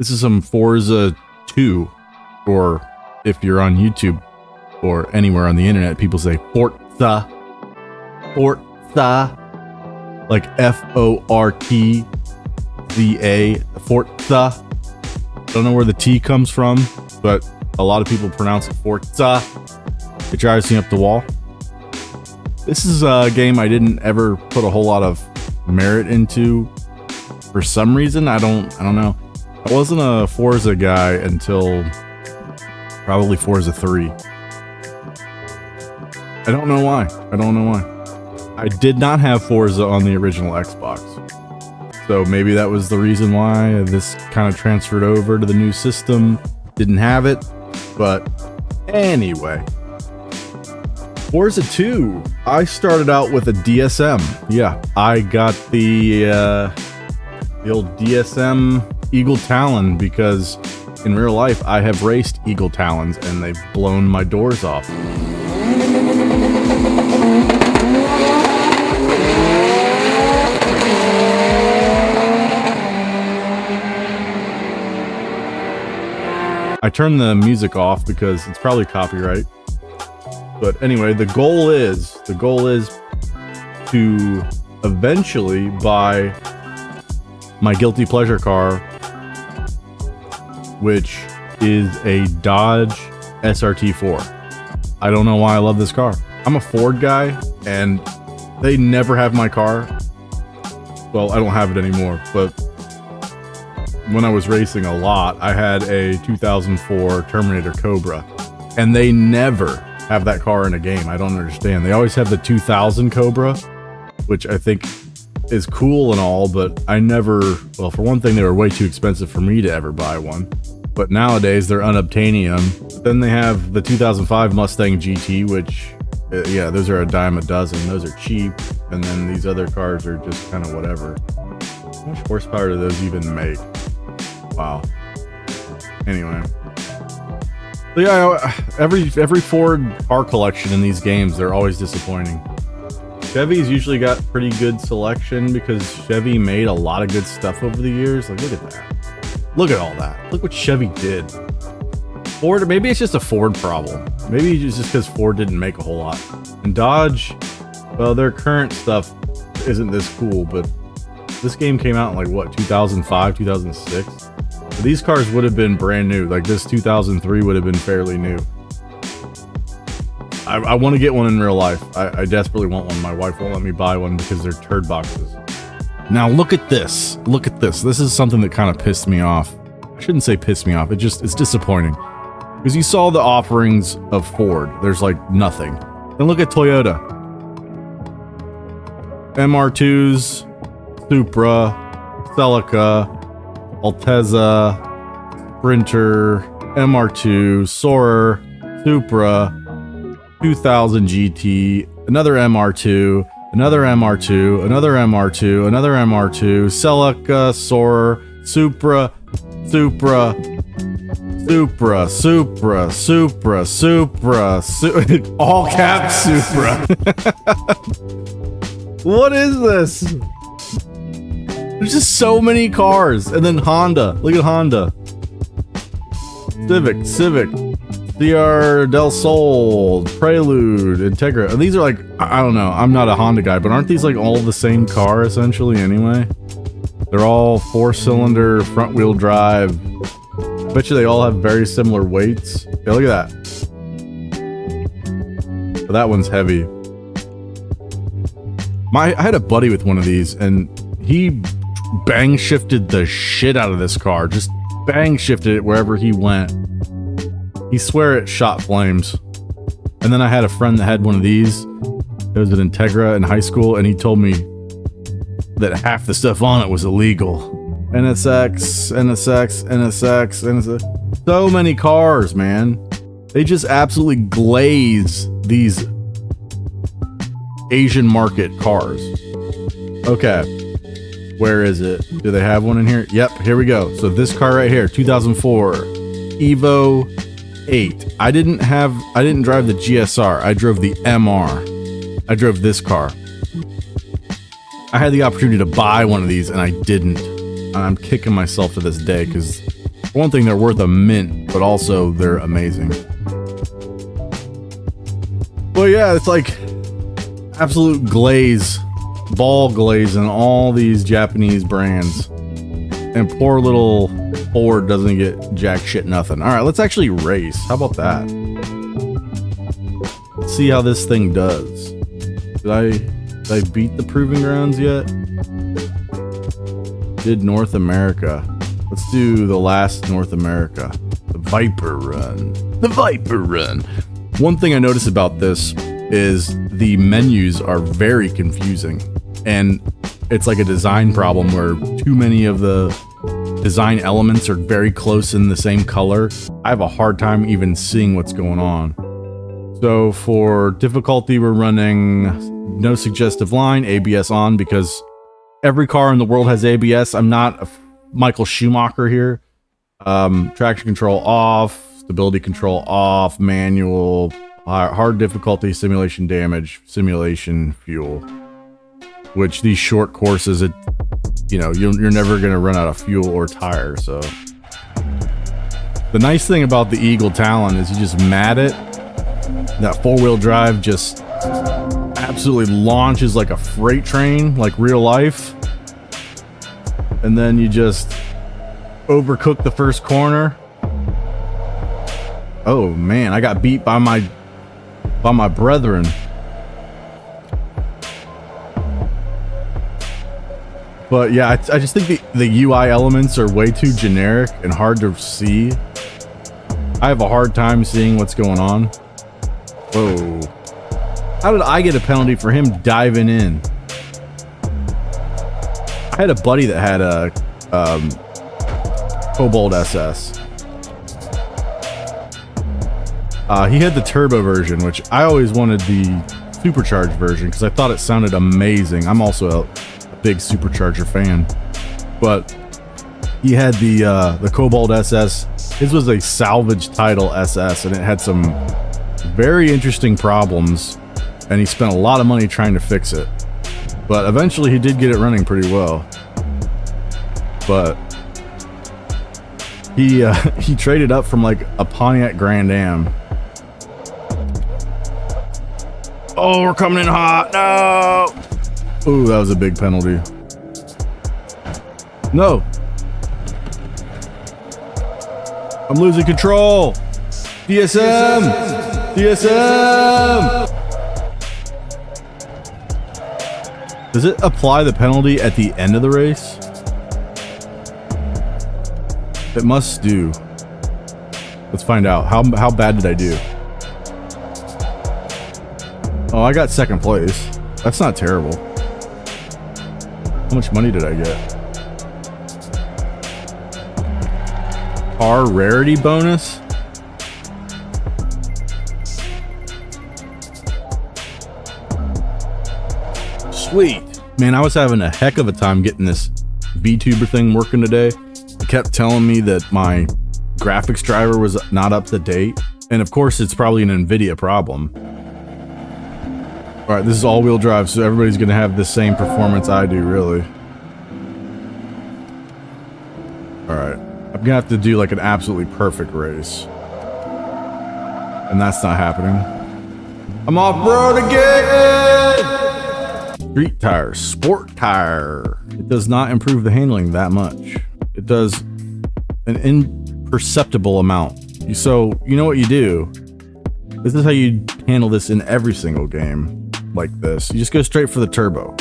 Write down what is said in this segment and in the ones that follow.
This is some Forza 2, or if you're on YouTube or anywhere on the internet, people say Forza. Forza. Like Fortza. Forza. Don't know where the T comes from, but a lot of people pronounce it Forza. It drives me up the wall. This is a game I didn't ever put a whole lot of merit into for some reason. I don't know. I wasn't a Forza guy until probably Forza 3. I don't know why. I did not have Forza on the original Xbox. So maybe that was the reason why this kind of transferred over to the new system. Didn't have it. But anyway. Forza 2. I started out with a DSM. Yeah, I got the old DSM Eagle Talon because in real life I have raced Eagle Talons and they've blown my doors off. I turned the music off because it's probably copyright. But anyway, the goal is to eventually buy my guilty pleasure car, which is a Dodge SRT4. I don't know why I love this car. I'm a Ford guy, and they never have my car. Well, I don't have it anymore, but when I was racing a lot, I had a 2004 Terminator Cobra, and they never have that car in a game. I don't understand. They always have the 2000 Cobra, which I think is cool and all, but I never, well, for one thing, they were way too expensive for me to ever buy one. But nowadays they're unobtainium. Then they have the 2005 Mustang GT, which, yeah, those are a dime a dozen. Those are cheap. And then these other cars are just kind of whatever. How much horsepower do those even make? Wow. Anyway. So yeah, every Ford car collection in these games, they're always disappointing. Chevy's usually got pretty good selection because Chevy made a lot of good stuff over the years. Like, look at that. Look at all that. Look what Chevy did. Ford, maybe it's just a Ford problem. Maybe it's just because Ford didn't make a whole lot. And Dodge, well, their current stuff isn't this cool, but this game came out in like, what, 2005, 2006? So these cars would have been brand new. Like this 2003 would have been fairly new. I want to get one in real life. I desperately want one. My wife won't let me buy one because they're turd boxes. Now look at this. Look at this. This is something that kind of pissed me off. I shouldn't say pissed me off. It's disappointing. Because you saw the offerings of Ford. There's like nothing. Then look at Toyota. MR2s, Supra, Celica, Altezza, Sprinter, MR2, Soarer, Supra, 2000 GT, another MR2, another MR2, another MR2, another MR2, Celica, Soarer, Supra, all caps Supra. What is this? There's just so many cars. And then Honda. Look at Honda. Civic, CR Del Sol, Prelude, Integra. And these are like, I don't know. I'm not a Honda guy, but aren't these like all the same car essentially anyway? They're all 4-cylinder front wheel drive. I bet you they all have very similar weights. Yeah, look at that. So that one's heavy. I had a buddy with one of these, and he bang shifted the shit out of this car. Just bang shifted it wherever he went. He swear it shot flames. And then I had a friend that had one of these. It was an Integra in high school, and he told me that half the stuff on it was illegal. NSX. So many cars, man. They just absolutely glaze these Asian market cars. Okay. Where is it? Do they have one in here? Yep, here we go. So this car right here, 2004 Evo 8. I didn't drive the GSR. I drove the MR. I drove this car. I had the opportunity to buy one of these and I didn't. I'm kicking myself to this day because For one thing, they're worth a mint, but also they're amazing. Well, yeah, it's like absolute glaze, ball glaze in all these Japanese brands. And poor little Ford doesn't get jack shit nothing. All right, let's actually race. How about that? Let's see how this thing does. Did I beat the Proving Grounds yet? Did North America. Let's do the last North America. The Viper Run. The Viper Run. One thing I noticed about this is the menus are very confusing. And it's like a design problem where too many of the design elements are very close in the same color. I have a hard time even seeing what's going on. So for difficulty, we're running no suggestive line, ABS on, because every car in the world has ABS. I'm not a Michael Schumacher here. Traction control off, stability control off, manual, hard difficulty, simulation damage, simulation fuel. Which these short courses, you're never gonna run out of fuel or tire. So the nice thing about the Eagle Talon is you just mat it. That 4-wheel drive just absolutely launches like a freight train, like real life. And then you just overcook the first corner. Oh man, I got beat by my brethren. But yeah, I just think the UI elements are way too generic and hard to see. I have a hard time seeing what's going on. Whoa. How did I get a penalty for him diving in? I had a buddy that had a Cobalt SS. He had the turbo version, which I always wanted the supercharged version because I thought it sounded amazing. I'm also a big supercharger fan, but he had the Cobalt SS. His was a salvage title SS, and it had some very interesting problems, and he spent a lot of money trying to fix it, but eventually he did get it running pretty well. But he traded up from like a Pontiac Grand Am. Oh, we're coming in hot. No. Ooh, that was a big penalty. No. I'm losing control. DSM. DSM. Does it apply the penalty at the end of the race? It must do. Let's find out. How bad did I do? Oh, I got second place. That's not terrible. How much money did I get? Car rarity bonus? Sweet. Man, I was having a heck of a time getting this VTuber thing working today. It kept telling me that my graphics driver was not up to date. And of course, it's probably an NVIDIA problem. All right, this is all-wheel drive, so everybody's gonna have the same performance I do, really. All right, I'm gonna have to do like an absolutely perfect race. And that's not happening. I'm off-road again! Street tire, sport tire. It does not improve the handling that much. It does an imperceptible amount. So, you know what you do? This is how you handle this in every single game. Like this. You just go straight for the turbo.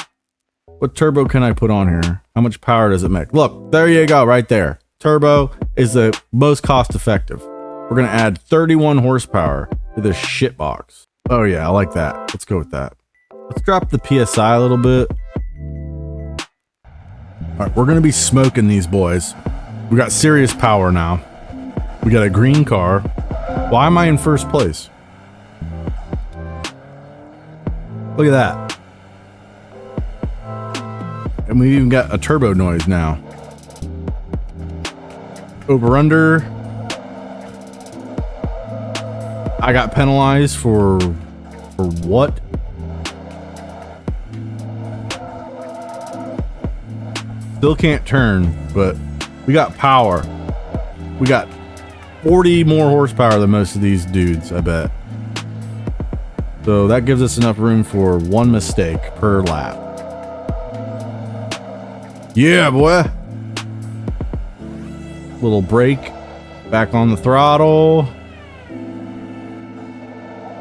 What turbo can I put on here? How much power does it make? Look, there you go, right there. Turbo is the most cost effective. We're gonna add 31 horsepower to this shit box. Oh yeah, I like that. Let's go with that. Let's drop the PSI a little bit. All right, we're gonna be smoking these boys. We got serious power now. We got a green car. Why am I in first place? Look at that. And we even got a turbo noise now. Over under. I got penalized for what? Still can't turn, but we got power. We got 40 more horsepower than most of these dudes, I bet. So that gives us enough room for one mistake per lap. Yeah, boy. Little brake. Back on the throttle.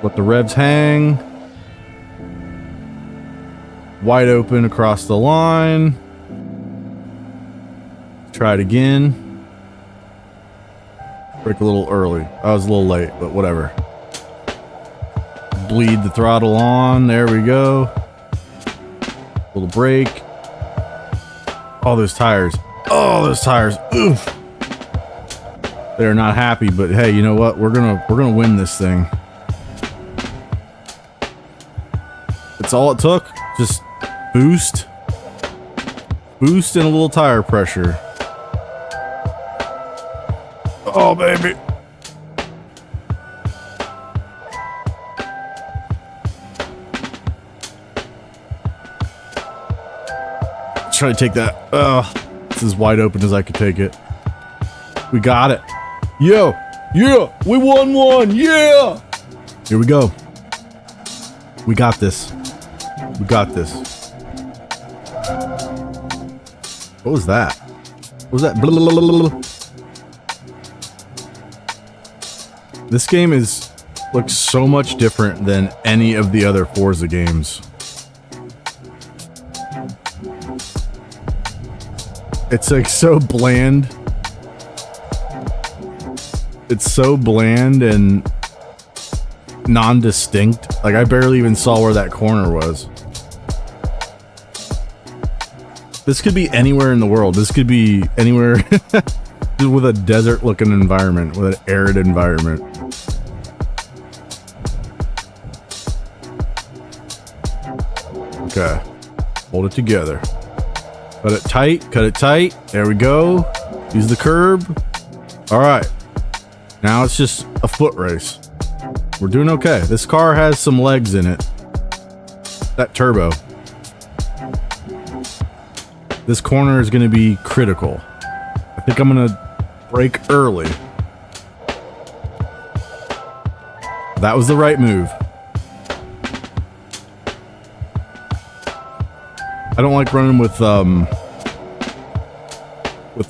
Let the revs hang. Wide open across the line. Try it again. Brake a little early. I was a little late, but whatever. Bleed the throttle on. There we go. Little brake. Oh, those tires. Oh, those tires. Oof. They're not happy, but hey, you know what? We're gonna win this thing. That's all it took. Just boost and a little tire pressure. Oh, baby. Try to take that. It's as wide open as I could take it. We got it. Yeah, we won one. Yeah. Here we go. We got this. We got this. What was that? What was that? Blah, blah, blah, blah, blah. This game looks so much different than any of the other Forza games. It's like so bland. It's so bland and non-distinct. Like I barely even saw where that corner was. This could be anywhere in the world. This could be anywhere with a desert-looking environment, with an arid environment. Okay. Hold it together. Cut it tight. Cut it tight. There we go. Use the curb. All right. Now it's just a foot race. We're doing okay. This car has some legs in it. That turbo. This corner is going to be critical. I think I'm going to brake early. That was the right move. I don't like running with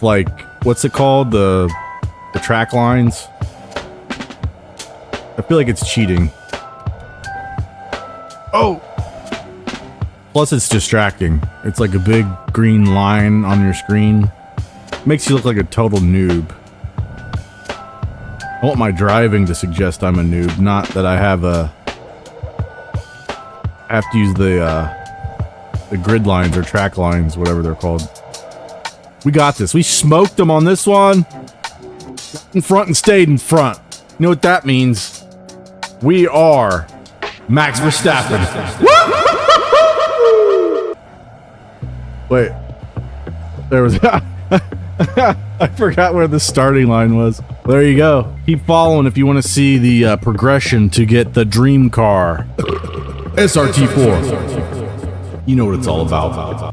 like, what's it called? The track lines. I feel like it's cheating. Oh! Plus it's distracting. It's like a big green line on your screen. Makes you look like a total noob. I want my driving to suggest I'm a noob, not that I have to use the grid lines or track lines, whatever they're called. We got this. We smoked them on this one. Got in front and stayed in front. You know what that means? We are Max Verstappen. Wait. There was... I forgot where the starting line was. There you go. Keep following if you want to see the progression to get the dream car. SRT4. You know what it's all about.